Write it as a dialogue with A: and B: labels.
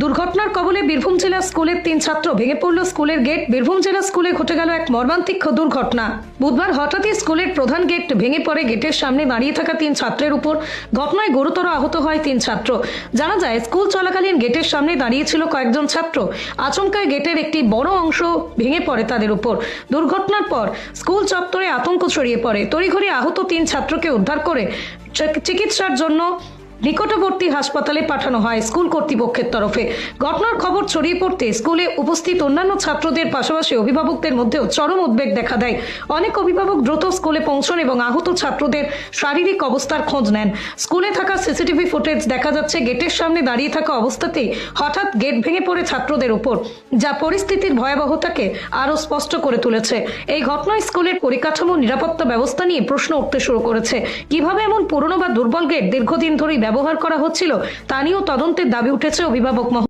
A: দুর্ঘটনার কবলে বীরভূম জেলা স্কুলের 3 ছাত্র, ভেঙে পড়ল স্কুলের গেট। বীরভূম জেলা স্কুলে ঘটে গেল এক মর্মান্তিক দুর্ঘটনা। বুধবার হঠাৎই স্কুলের প্রধান গেট ভেঙে পড়ে গেটের সামনে দাঁড়িয়ে থাকা 3 ছাত্রের উপর। ঘটনায় গুরুতর আহত হয় 3 ছাত্র। জানা যায়, স্কুল চলাকালীন গেটের সামনে দাঁড়িয়ে ছিল কয়েকজন ছাত্র। আচমকায় গেটের একটি বড় অংশ ভেঙে পড়ে তাদের উপর। দুর্ঘটনার পর স্কুল চত্বরে আতঙ্ক ছড়িয়ে পড়ে। তড়িঘড়ি আহত 3 ছাত্রকে উদ্ধার করে চিকিৎসার জন্য নিকটবর্তী হাসপাতালে পাঠানো হয় স্কুল কর্তৃপক্ষের তরফে। ঘটনার খবর ছড়িয়ে পড়তে স্কুলে উপস্থিত অন্যান্য ছাত্রদের পাশাপাশি অভিভাবকদের মধ্যেও চরম উদ্বেগ দেখা দেয়। অনেক অভিভাবক দ্রুত স্কুলে পৌঁছন এবং আহত ছাত্রদের শারীরিক অবস্থার খোঁজ নেন। স্কুলে থাকা সিসিটিভি ফুটেজ দেখা যাচ্ছে, গেটের সামনে দাঁড়িয়ে থাকা অবস্থাতেই হঠাৎ গেট ভেঙে পড়ে ছাত্রদের উপর, যা পরিস্থিতির ভয়াবহতাকে আরও স্পষ্ট করে তুলেছে। এই ঘটনায় স্কুলের পরিকাঠামো, নিরাপত্তা ব্যবস্থা নিয়ে প্রশ্ন উঠতে শুরু করেছে। কিভাবে এমন পুরনো বা দুর্বল গেট দীর্ঘদিন ধরেই ব্যবহার করা হচ্ছিল তা নিয়েও তদন্তের দাবি উঠেছে অভিভাবক মহল।